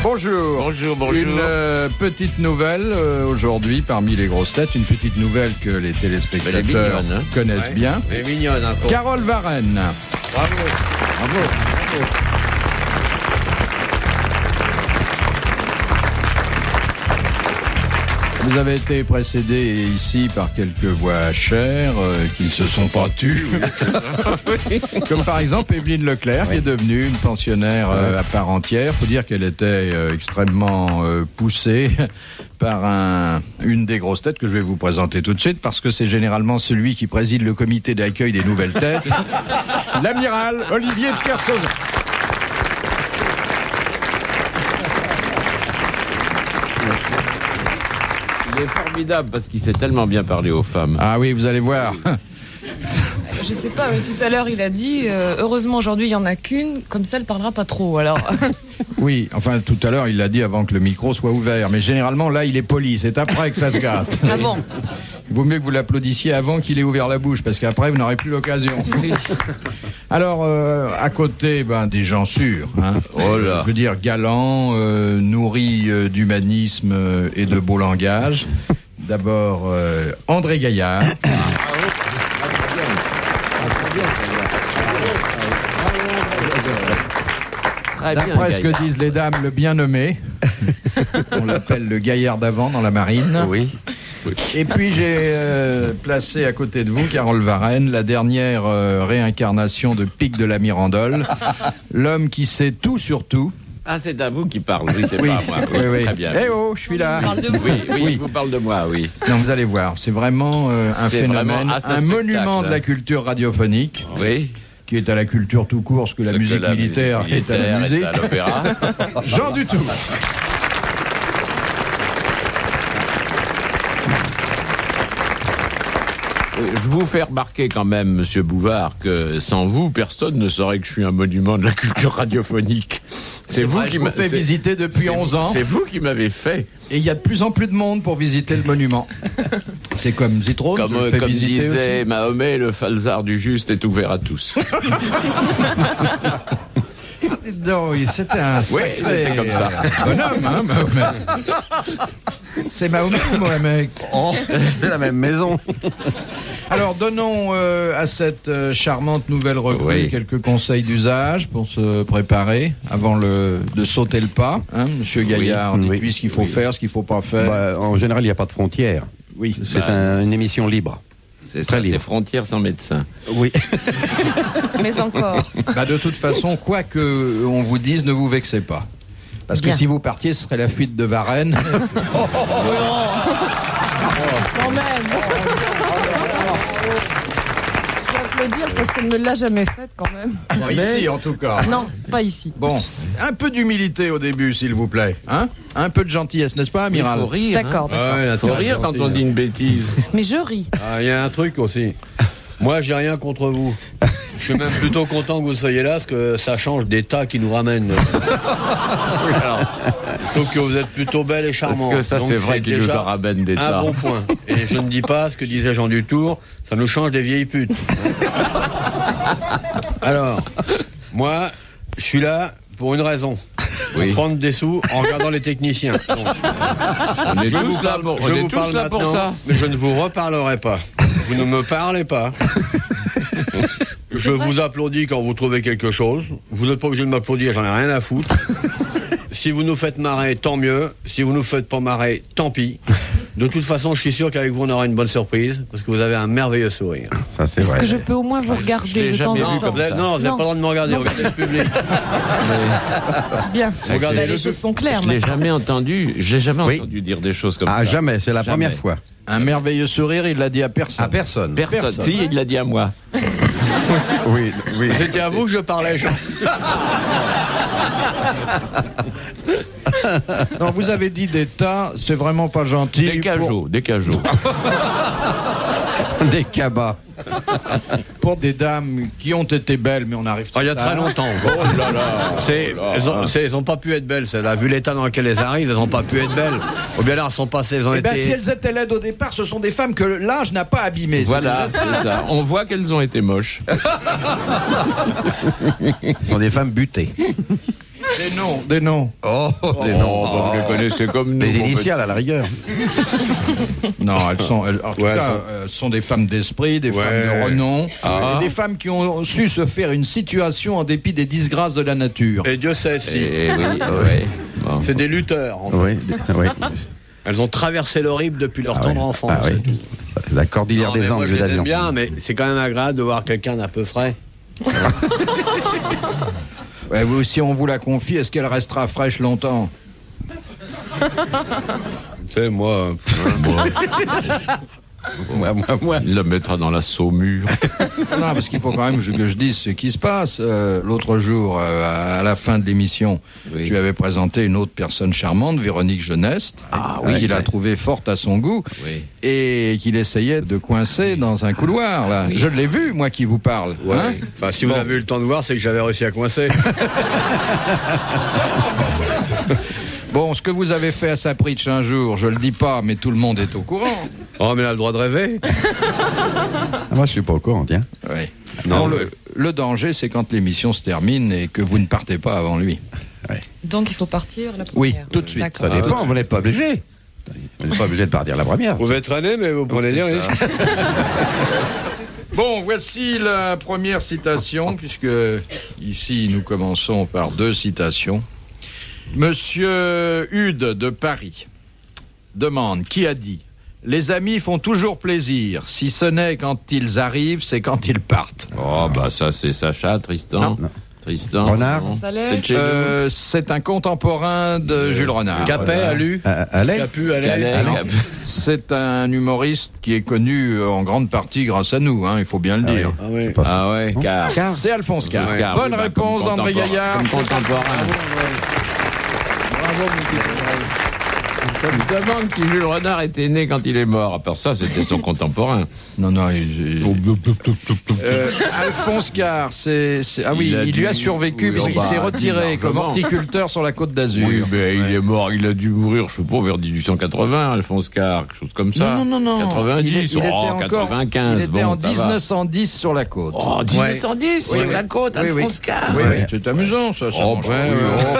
Bonjour. Bonjour. Une petite nouvelle aujourd'hui parmi les grosses têtes, une petite nouvelle que les téléspectateurs connaissent bien. Elle est mignonne, hein, Carole Varenne. Bravo. Vous avez été précédé ici par quelques voix chères qui ne se sont pas tues. Comme par exemple Evelyne Leclerc, qui est devenue une pensionnaire à part entière. Faut dire qu'elle était extrêmement poussée par une des grosses têtes que je vais vous présenter tout de suite, parce que c'est généralement celui qui préside le comité d'accueil des nouvelles têtes, l'amiral Olivier de Kersauzon. Il est formidable parce qu'il sait tellement bien parler aux femmes. Ah oui, vous allez voir. Je sais pas, mais tout à l'heure il a dit heureusement aujourd'hui il y en a qu'une, comme ça elle parlera pas trop alors. Oui, enfin tout à l'heure il l'a dit avant que le micro soit ouvert, mais généralement là il est poli, c'est après que ça se gâte. Ah bon? Il vaut mieux que vous l'applaudissiez avant qu'il ait ouvert la bouche, parce qu'après vous n'aurez plus l'occasion. Alors à côté des gens sûrs, hein, Oh là. je veux dire galants, nourris d'humanisme et de beau langage. D'abord André Gaillard. Très bien, D'après ce que Gaillard. disent les dames, le bien nommé. On l'appelle le Gaillard d'avant dans la marine. Oui. Et puis j'ai placé à côté de vous, Carole Varenne, la dernière réincarnation de Pic de la Mirandole, l'homme qui sait tout sur tout. Ah, c'est à vous qui parle, oui, c'est Oui, pas à moi. oui. Très bien. Eh oh, je suis là. On parle de vous. Oui, je vous parle de moi, oui. Non, vous allez voir, c'est vraiment un C'est phénomène, vraiment un spectacle, monument de la culture radiophonique, Oui. qui est à la culture tout court, ce que la Ce musique que la militaire musique est à la musique. est à l'opéra. Jean Dutour. Je vous fais remarquer quand même, Monsieur Bouvard, que sans vous, personne ne saurait que je suis un monument de la culture radiophonique. C'est vous qui m'avez fait visiter depuis 11 ans. C'est vous qui m'avez fait. Et il y a de plus en plus de monde pour visiter le monument. C'est comme Zitrone, je le fais Comme visiter disait aussi. Mahomet, le falzar du juste est ouvert à tous. Non, oui, c'était un Oui, sacré, c'était comme ça. Bonhomme, hein, Mahomet. C'est Mahomet ou Mohamed? C'est la même maison. Alors, donnons à cette charmante nouvelle recrue Oui. quelques conseils d'usage pour se préparer avant de sauter le pas. Hein, Monsieur Gaillard, Oui. dites-lui ce qu'il faut faire, ce qu'il ne faut pas faire. En général, il n'y a pas de frontières. Oui, C'est une émission libre. C'est Très ça, libre. c'est frontières sans médecin. Oui. Mais encore. de toute façon, quoi que on vous dise, ne vous vexez pas. Parce que Bien. si vous partiez, ce serait la fuite de Varenne. Quand même. Je vais applaudir parce qu'elle ne l'a jamais faite quand même. Ici, en tout cas. Non, pas ici. Bon, un peu d'humilité au début, s'il vous plaît. Hein, un peu de gentillesse, n'est-ce pas, Il amiral? faut rire. D'accord, Hein. d'accord. Il faut rire quand on dit une bêtise. Mais je ris. Il y a un truc aussi. Moi, j'ai rien contre vous. Je suis même plutôt content que vous soyez là, parce que ça change des tas qui nous ramènent. Oui, alors, Sauf que vous êtes plutôt belle et charmante. parce que ça, Donc, c'est vrai qu'il nous déjà en ramène des un tas. bon point. Et je ne dis pas ce que disait Jean Dutour, ça nous change des vieilles putes. Alors, moi, je suis là pour une raison. Pour Oui. prendre des sous en regardant les techniciens. Donc, On est je vous tous là parle- pour, je on est vous tous parle là pour maintenant, ça. mais je ne vous reparlerai pas. Vous ne me parlez pas. Je vous applaudis quand vous trouvez quelque chose. Vous n'êtes pas obligé de m'applaudir, j'en ai rien à foutre. Si vous nous faites marrer, tant mieux. Si vous nous faites pas marrer, tant pis. De toute façon, je suis sûr qu'avec vous, on aura une bonne surprise, parce que vous avez un merveilleux sourire. Ça, c'est Est-ce vrai. que je peux au moins vous regarder l'ai de temps jamais en vu temps? comme ça. Non, vous n'avez pas le droit de me regarder, regardez le public. Bien. Regardez Bah, le les choses sont claires. Je l'ai maintenant. jamais entendu. J'ai jamais Oui. entendu dire des choses comme ça. Ah, jamais, c'est la Jamais. première fois. Un merveilleux sourire, il l'a dit à personne. À personne. Personne. Si, il l'a dit à moi. Oui, oui. C'était à vous que je parlais, Jean. Non, vous avez dit des tas, c'est vraiment pas gentil. Des cajots, des cajots. Des cabas. Pour des dames qui ont été belles, mais on arrive trop Il y a tard. très longtemps. Elles ont pas pu être belles, celles-là. Vu l'état dans lequel elles arrivent, elles ont pas pu être belles. Ou bien là, elles sont passées, elles ont Eh ben, été... si elles étaient laides au départ, ce sont des femmes que l'âge n'a pas abîmées. Voilà, C'est déjà- c'est ça. On voit qu'elles ont été moches. Ce sont des femmes butées. Des noms. Oh, des Oh, noms. bah, vous les connaissez comme nous. Des mon initiales à la rigueur. Non, en tout Ouais, cas, elles sont des femmes d'esprit, des femmes de renom, et des femmes qui ont su se faire une situation en dépit des disgrâces de la nature. Et Dieu sait si. Eh oui, ouais. Bon. C'est des lutteurs, en fait. Oui, oui. Elles ont traversé l'horrible depuis leur tendre enfance. Ah oui. La cordillère Non, mais des moi, Andes je les aime d'Avion. bien, mais c'est quand même agréable de voir quelqu'un d'un peu frais. Ouais, vous, si on vous la confie, est-ce qu'elle restera fraîche longtemps? Tu sais, moi... Moi. Il la mettra dans la saumure. Non, parce qu'il faut quand même que je dise ce qui se passe. L'autre jour, à la fin de l'émission, Oui. tu avais présenté une autre personne charmante, Véronique Jeunesse, qu'il a trouvée forte à son goût, Oui. et qu'il essayait de coincer dans un couloir. Là. Je l'ai vu, moi qui vous parle. Ouais. Hein, Enfin, si vous avez eu le temps de voir, c'est que j'avais réussi à coincer. Bon, ce que vous avez fait à Sapritch un jour, je le dis pas, mais tout le monde est au courant. Oh, mais elle a le droit de rêver. Ah, moi, je suis pas au courant, tiens. Ouais. Non, Non, le danger, c'est quand l'émission se termine et que vous ne partez pas avant lui. Donc il faut partir la première. Oui, tout de suite. D'accord. Ça dépend, vous n'êtes pas obligé. Vous n'êtes pas obligé de partir la première. Vous pouvez traîner, mais vous prenez des risques. Bon, voici la première citation, puisque ici nous commençons par 2 citations. Monsieur Hude de Paris demande, qui a dit « Les amis font toujours plaisir, si ce n'est quand ils arrivent, c'est quand ils partent. Oh, bah ça, c'est Sacha, Tristan. Non. Tristan. Renard. non. Salaire. C'est de chez nous. C'est un contemporain de Jules Renard. Capet, Alu, Allez. Capu, Allais. Calais, Ah non. Cap- C'est un humoriste qui est connu en grande partie grâce à nous, hein, il faut bien le dire. Ah oui. Ah ouais, car. C'est Alphonse Carr. Oscar, Bonne oui, bah, réponse comme d'André contemporain. Gaillard. Comme contemporain. Je me demande si Jules Renard était né quand il est mort. À part ça, c'était son contemporain. Non, Alphonse Carr, ah oui, il lui a survécu oui, puisqu'il bah, s'est retiré comme largement. horticulteur sur la Côte d'Azur. Oui, mais il est mort, il a dû mourir, je sais pas, vers 1880, Alphonse Carr, quelque chose comme ça. Non. 90, il était oh, encore, 95, il était bon, en ça va. 1910 sur la côte. Oh, 1910, sur la côte, Alphonse Carr. Oui, c'est amusant, ça. Oh, mange ben,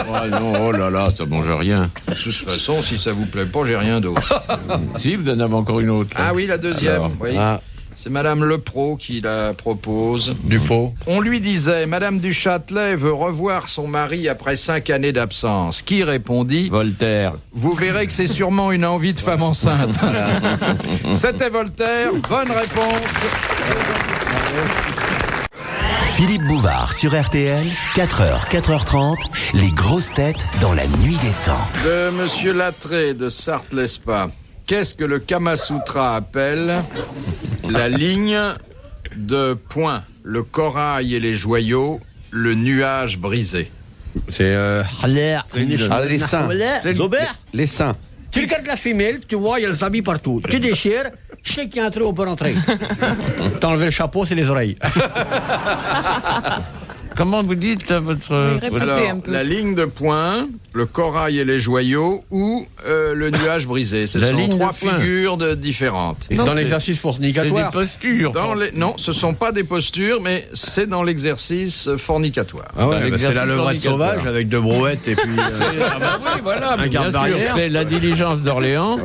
pas. oh, non, oh là là, ça mange rien. De toute façon, si ça vous plaît pas, j'ai rien d'autre. Si, vous en avez encore une autre. là. Ah oui, la deuxième. Alors, Oui. Ah, C'est Madame Lepro qui la propose. Dupont. On lui disait, Madame du Châtelet veut revoir son mari après 5 années d'absence. Qui répondit, Voltaire. vous verrez que c'est sûrement une envie de femme enceinte. C'était Voltaire. Bonne réponse. Philippe Bouvard sur RTL, 4h, 4h30, les grosses têtes dans la nuit des temps. De Monsieur Lattré de Sarthe-Lespa. Qu'est-ce que le Kama Sutra appelle la ligne de points, le corail et les joyaux, le nuage brisé? C'est les seins. C'est Gobert. Les seins. Tu regardes la femelle, tu vois, il y a les habits partout. Tu déchires, je sais qu'il y a un trou, on peut rentrer. T'as enlevé le chapeau, c'est les oreilles. Comment vous dites votre... Oui, répétez Alors, un peu. la ligne de points, le corail et les joyaux ou le nuage brisé. Ce La sont ligne 3 de points. figures différentes. Donc, Dans c'est- l'exercice C'est des fornicatoire. postures. Non, ce sont pas des postures, mais c'est dans l'exercice fornicatoire. Ah ouais, Dans bah, c'est l'exercice la levrette fornicatoire. sauvage avec 2 brouettes et puis... Ah bah oui, voilà, mais garde bien sûr, barrière. c'est la diligence d'Orléans,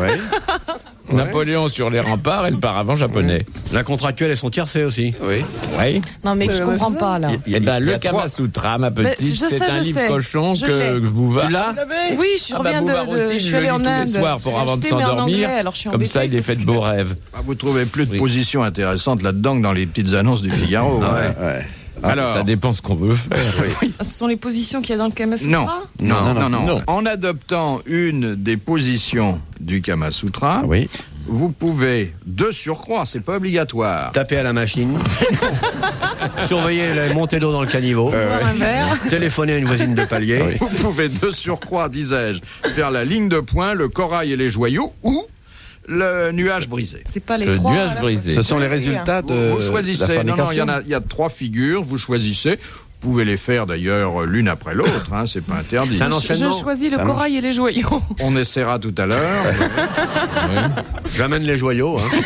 Napoléon sur les remparts et le paravent japonais. La contractuelle et son tiercé aussi. Oui. Oui. Non mais je comprends pas là. Eh ben, Il y le a Kama 3. Sutra, ma Mais petite, je c'est sais, un je livre sais. cochon Je que l'ai. Bouvard... Tu l'as Oui, je Ah bah, reviens Bouvard de aussi, je je suis le allée lis en tous les Inde. soirs pour Je l'ai avant de acheté, mais en s'endormir. anglais, alors je suis Comme ça, embêtée. il est fait de beaux rêves. Ah, vous trouvez plus de Oui. positions intéressantes là-dedans que dans les petites annonces du Figaro. hein. Ouais. Alors, Ça dépend ce qu'on veut faire. Ce sont les positions qu'il y a dans le Kama Sutra. non. En adoptant une des positions du Kama Sutra, Oui. vous pouvez, de surcroît, c'est pas obligatoire, Taper à la machine. Surveiller les montées d'eau dans le caniveau. Boire un verre. Téléphoner à une voisine de palier. vous pouvez de surcroît, disais-je, faire la ligne de points, le corail et les joyaux ou le nuage brisé. C'est pas les Le 3. nuage à la brisé. fois. Ce sont les résultats de Vous choisissez, la non, fornication. il y a 3 figures, vous choisissez. Vous pouvez les faire d'ailleurs l'une après l'autre, hein, c'est pas interdit. C'est un Je enchaînement. choisis le corail et les joyaux. On essaiera tout à l'heure. J'amène les joyaux. Hein.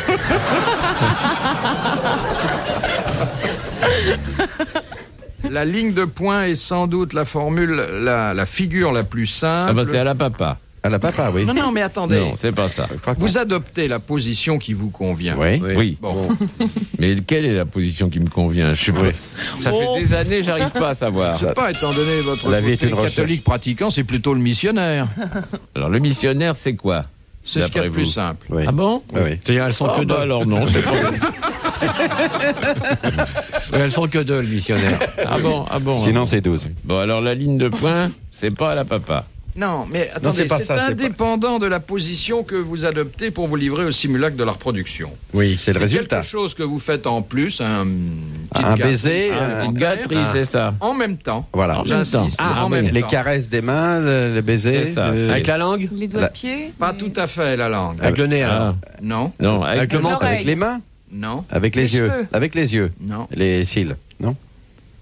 La ligne de poing est sans doute la formule, la figure la plus simple. Ah bah c'est à la papa. À la papa, oui. Non, mais attendez. Non, c'est pas ça. Vous adoptez la position qui vous convient. Oui. Oui. Bon. Mais quelle est la position qui me convient? Je sais pas. Ça fait des années, j'arrive pas à savoir. C'est pas, étant donné votre La vie est côté une recherche. catholique pratiquant, c'est plutôt le missionnaire. Alors le missionnaire, c'est quoi? C'est ce qu'il y a de D'après plus vous. simple. Oui. Ah bon? Oui. C'est-à-dire, elles sont Ah que deux. bah alors non, c'est pas. Oui, elles sont que deux, le missionnaire. Ah bon. Sinon, c'est 12. Bon, alors la ligne de poing, c'est pas à la papa. Non, mais attendez, c'est pas c'est ça, c'est indépendant de la position que vous adoptez pour vous livrer au simulacre de la reproduction. Oui, c'est le résultat. Quelque chose que vous faites en plus, un Un baiser, Une gâterie, c'est ça. En même temps. Voilà. En même J'insiste, temps. en même Les temps. caresses des mains, le baiser. C'est ça, le- c'est Avec la langue? Les doigts de pied. Pas tout à fait la langue. Avec le nez, alors. Ah. Non, Non, Avec le menton. l'oreille. Avec les mains. non, Avec les Les yeux. cheveux. Avec les yeux. non. Les cils. Non.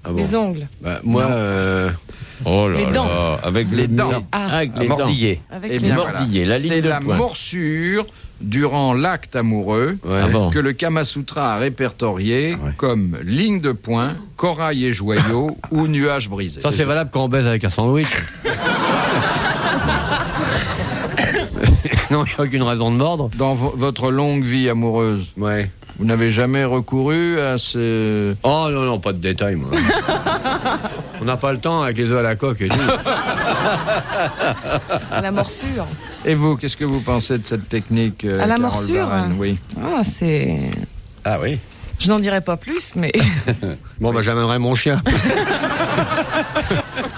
Ah bon. Les ongles. Bah, moi, Oh là Les dents. là, avec Les dents. Avec les Mordiller. Avec Eh les bien mordiller, voilà. la ligne C'est de la poing. morsure durant l'acte amoureux ouais. Ah bon. que le Kama Sutra a répertorié Ouais. comme ligne de poing, corail et joyau ou nuage brisé. Ça, c'est valable quand on baise avec un sandwich. Non, il n'y a aucune raison de mordre. Dans votre longue vie amoureuse, Ouais. vous n'avez jamais recouru à ce... Oh non, non, pas de détails, moi. On n'a pas le temps avec les œufs à la coque et tout. à la morsure. Et vous, qu'est-ce que vous pensez de cette technique À la Carole morsure Varenne? Oui. Ah, c'est. Ah oui. Je n'en dirai pas plus, mais. Bon, bah, j'amènerai mon chien.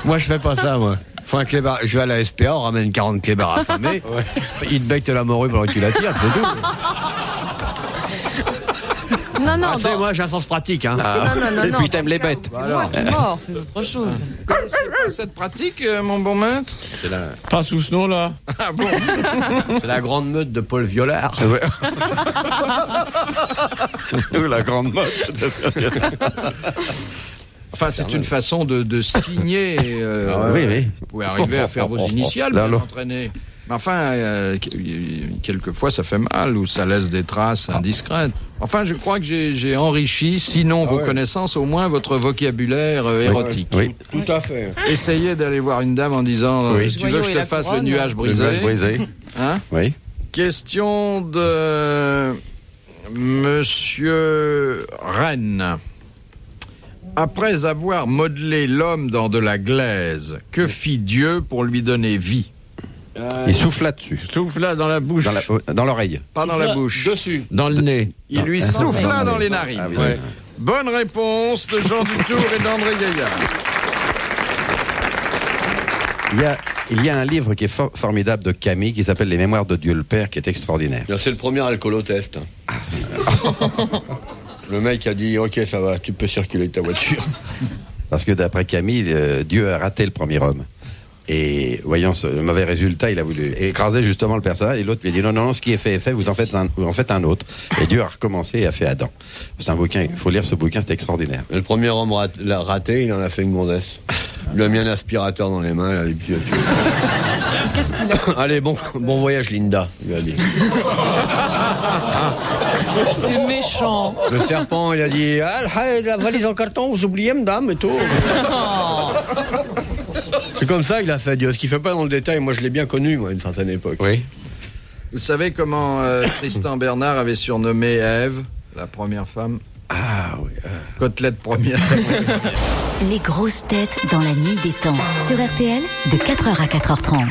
Moi, je fais pas ça, moi. Faut un clébard. Je vais à la SPA, on ramène 40 clébards affamés. Il te becte la morue pendant que tu la tires, c'est tout. Non, non, Ah, c'est non. moi, j'ai un sens pratique, hein. Non, Et non, puis t'aimes les bêtes. C'est moi qui mords, c'est autre chose. Vous connaissez pas cette pratique, mon bon maître? Pas sous ce nom-là. Ah bon? C'est la grande meute de Paul Violard. Ouais. Ou la grande mode. Enfin, c'est une façon de signer. Oui, oui. Vous pouvez arriver à faire vos initiales, Là, bien là. entraîné. Mais enfin, quelquefois, ça fait mal ou ça laisse des traces indiscrètes. Enfin, je crois que j'ai enrichi, sinon vos connaissances, au moins votre vocabulaire érotique. Oui. Tout à fait. Essayez d'aller voir une dame en disant Oui. si tu veux que je Joyau et te la fasse le couronne. nuage brisé. Brisé. Hein? Oui. Question de Monsieur Rennes. Après avoir modelé l'homme dans de la glaise, que fit Dieu pour lui donner vie? Il souffle là-dessus. Souffle là dans la bouche, Dans l'oreille. Pas dans la bouche. Dessus. dans le nez. Il lui souffla dans les narines. Ah oui. Ouais. Bonne réponse de Jean Dutour et d'André Gaillard. Il y a un livre qui est formidable de Camille qui s'appelle Les Mémoires de Dieu le Père, qui est extraordinaire. C'est le premier alcoolotest. Le mec a dit ok, ça va, tu peux circuler ta voiture. Parce que d'après Camille, Dieu a raté le premier homme. Et voyant le mauvais résultat, il a voulu écraser justement le personnage. Et l'autre lui a dit non, ce qui est fait est fait, vous en faites un autre. Et Dieu a recommencé et a fait Adam. C'est un bouquin, il faut lire ce bouquin, c'est extraordinaire. Le premier homme l'a raté, il en a fait une gonzesse. Il lui a mis un aspirateur dans les mains, et puis Qu'est-ce qu'il a? allez, bon voyage, Linda, il lui a dit. C'est méchant. Le serpent, il a dit la valise en carton, vous oubliez, madame, et tout. C'est comme ça qu'il a fait Dieu. Ce qu'il fait pas dans le détail, moi je l'ai bien connu, moi, à une certaine époque. Oui. Vous savez comment Tristan Bernard avait surnommé Ève, la première femme? Ah oui. Côtelette première. Les grosses têtes dans la nuit des temps. Sur RTL, de 4h à 4h30.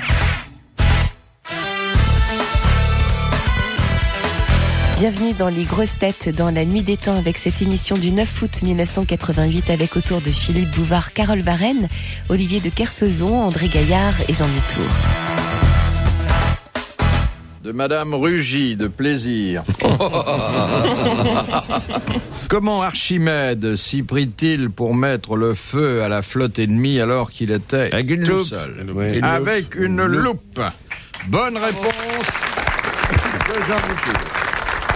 Bienvenue dans les grosses têtes dans la nuit des temps avec cette émission du 9 août 1988 avec autour de Philippe Bouvard, Carole Varenne, Olivier de Kersauzon, André Gaillard et Jean Dutour. De Madame Rugy, de plaisir. Comment Archimède s'y prit-il pour mettre le feu à la flotte ennemie alors qu'il était Avec une tout loupe. seul? Oui. Avec une loupe. Bonne réponse de Jean Dutour.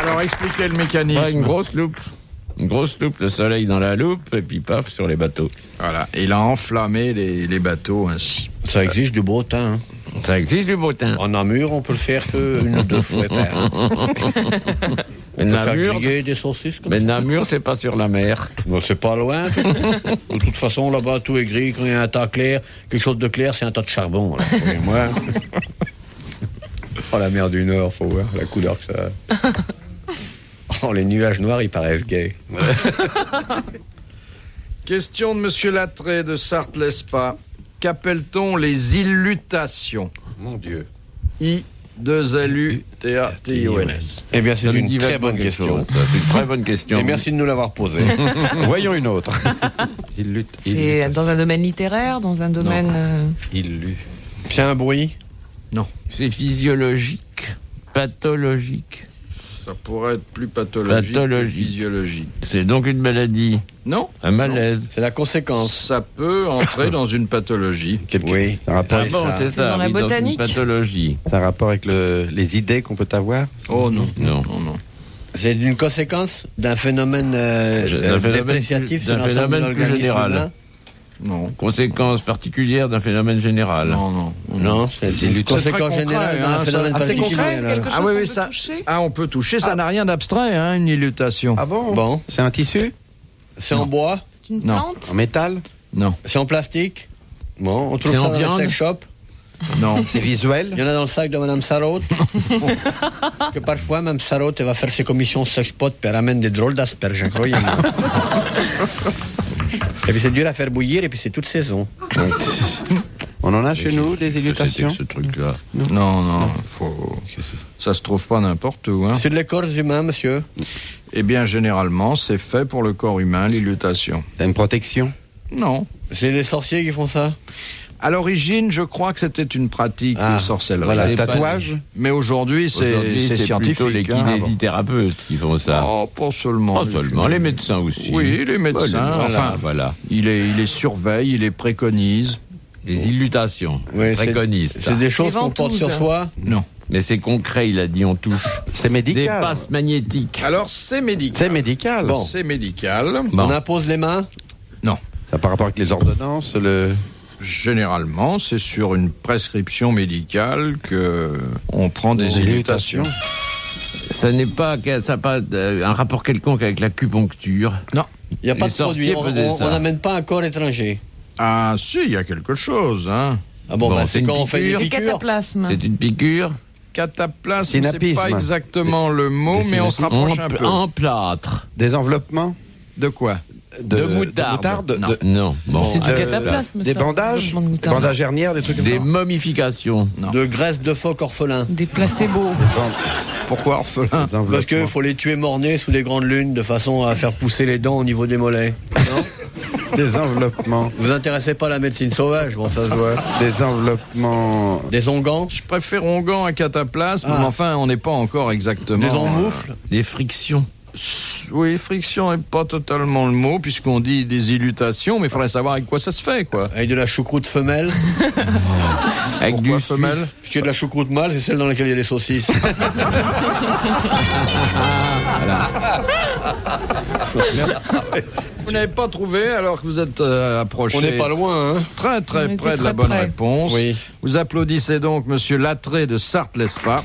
Alors expliquez le mécanisme. Ouais, une grosse loupe. Une grosse loupe, le soleil dans la loupe, et puis paf, sur les bateaux. Voilà, il a enflammé les bateaux ainsi. Ça exige du beau temps. Hein. Ça existe du beau temps. En Namur, on peut le faire qu'une ou deux fois par an. On peut faire Namur, griller des saucisses comme mais ça. Namur, c'est pas sur la mer. Non, c'est pas loin. De toute façon, là-bas, tout est gris. Quand il y a un tas clair, quelque chose de clair, c'est un tas de charbon. Là, moi. Oh, la mer du Nord, faut voir la couleur que ça a. Oh, les nuages noirs, ils paraissent gays. Question de Monsieur Lattré de Sarthe-Lespas. Qu'appelle-t-on les illutations? Mon Dieu. I-2-L-U-T-A-T-I-O-N-S. Eh bien, c'est Ça me une dit très vaguement bonne quelque question. chose, ça. C'est une très bonne question. Et merci de nous l'avoir posée. Voyons une autre. C'est dans un domaine littéraire, dans un domaine... C'est un bruit. C'est physiologique, pathologique. Ça pourrait être plus pathologique que physiologique. C'est donc une maladie, Non, un malaise. C'est la conséquence. ça peut entrer dans une pathologie. Oui. Ça a rapport, Ah bon, c'est ça, dans la oui, donc une botanique. pathologie. ça a rapport avec les idées qu'on peut avoir. Oh non, Non. C'est une conséquence d'un phénomène, D'un phénomène dépréciatif plus- sur d'un l'ensemble de phénomène plus l'organisme général. humain. non, Conséquence particulière d'un phénomène général. non. Non, c'est une très conséquence concret, générale hein, d'un phénomène ça- assez particulier. concret, C'est là. quelque chose Ah oui, qu'on oui, peut ça. toucher. Ah, on peut toucher, ça n'a rien d'abstrait, hein, une illutation. Ah bon? Bon, C'est un tissu? c'est en bois, C'est une Non. plante. En métal? Non, c'est en plastique. Bon, on trouve C'est ça en dans les viande. sex shops. non. C'est visuel? Il y en a dans le sac de Madame Sarraute. Que parfois, Mme Sarraute, elle va faire ses commissions sex pot, puis elle ramène des drôles d'asperges, croyez-moi. Et puis c'est dur à faire bouillir, et puis c'est toute saison. On en a chez nous des illutations? Ce truc-là. Non, ça se trouve pas n'importe où. Hein. Sur les corps humains, monsieur. Eh bien, généralement, c'est fait pour le corps humain, l'illutation. C'est une protection? Non. C'est les sorciers qui font ça. À l'origine, je crois que c'était une pratique Ah, de sorcellerie. Voilà, C'est pas- tatouage? Mais aujourd'hui, Aujourd'hui, c'est c'est plutôt les scientifique. hein. kinésithérapeutes qui font ça. Oh, pas seulement. Pas seulement, les médecins aussi. Oui, les médecins. Enfin, voilà. il les surveille, il les préconise. Les illutations, Oui, préconistes. C'est des choses Les qu'on porte sur ventouses. soi. Non. Mais c'est concret, il a dit, on touche. C'est Des médical? passes magnétiques. Alors, c'est médical. C'est médical? Bon. C'est médical. On impose les mains. Ça par rapport avec les ordonnances, Généralement, c'est sur une prescription médicale que on prend des illutations. Ça n'est pas, ça n'a pas un rapport quelconque avec l'acupuncture. Il n'y a pas Les de produit. sorciers faisaient On ça. n'amène pas un corps étranger. Ah, si, il y a quelque chose, hein. Ah bon, Bon, bah, c'est c'est une quand on fait des piqûre. Les piqûres. cataplasmes. C'est une piqûre. Cataplasme, c'est Synapisme. pas exactement le mot, mais on se rapproche un peu. En plâtre. des enveloppements? De quoi? De moutarde. de- Non. Bon, C'est du euh, cataplasme. Des ça. bandages? Développement de Des moutarde. bandages hernières, des trucs comme Des ça? momifications. De graisse de phoque orphelin. Des placebos. Pourquoi orphelin? Des enveloppements. Parce qu'il faut les tuer mort-nés sous les grandes lunes de façon à faire pousser les dents au niveau des mollets. Non? Des enveloppements. Vous intéressez pas à la médecine sauvage, bon ça se voit. Des enveloppements. Des onguents, Je préfère onguent à cataplasme, Ah. mais enfin, on n'est pas encore exactement... des emmoufles. Des frictions. Oui, friction n'est pas totalement le mot, puisqu'on dit des illutations, mais il faudrait savoir avec quoi ça se fait, quoi. Avec de la choucroute femelle. Avec Pourquoi du femelle? Parce que de la choucroute mâle, c'est celle dans laquelle il y a les saucisses. Vous n'avez pas trouvé, alors que vous êtes approché. On n'est pas loin, hein. Très On très était près de très la bonne près. réponse. Oui. Vous applaudissez donc Monsieur Lattré de Sarthe-Lespas.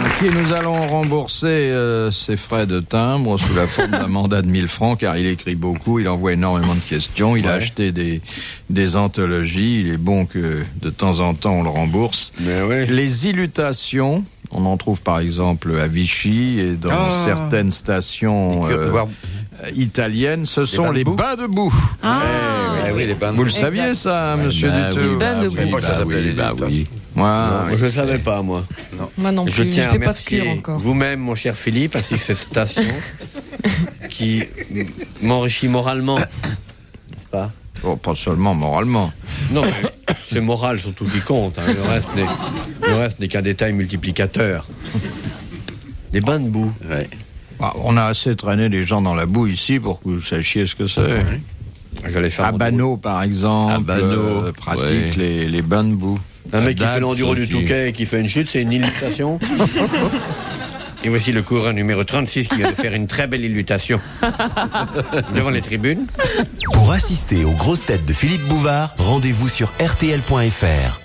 À qui nous allons rembourser ses frais de timbre sous la forme d'un mandat de 1000 francs, car il écrit beaucoup, il envoie énormément de questions, il a acheté des anthologies, il est bon que de temps en temps on le rembourse. Mais oui. Les illutations, on en trouve par exemple à Vichy et dans certaines stations italiennes, ce sont les bains de boue. Ah, Ah oui, les bains de Vous le Exact. saviez ça, monsieur Dutour? bains de boue. oui, bah oui, bah oui. Ouais, Je ne savais pas, moi. moi non Je plus. Je tiens à fais pas de remercier cure encore. vous-même, mon cher Philippe, ainsi que cette station qui m'enrichit moralement. N'est-ce pas? Oh, pas seulement moralement. Non, mais c'est moral surtout qui compte. Hein. Le reste n'est qu'un détail multiplicateur. Des bains de boue. Ouais. Ah, on a assez traîné des gens dans la boue ici pour que vous sachiez ce que c'est. J'allais faire À mon Bano, par exemple, À Bano, pratique les bains de boue. Un mec qui Date, fait l'enduro du Sophie. Touquet et qui fait une chute, c'est une illustration. Et voici le coureur numéro 36 qui vient de faire une très belle illutation devant les tribunes. Pour assister aux grosses têtes de Philippe Bouvard, rendez-vous sur rtl.fr.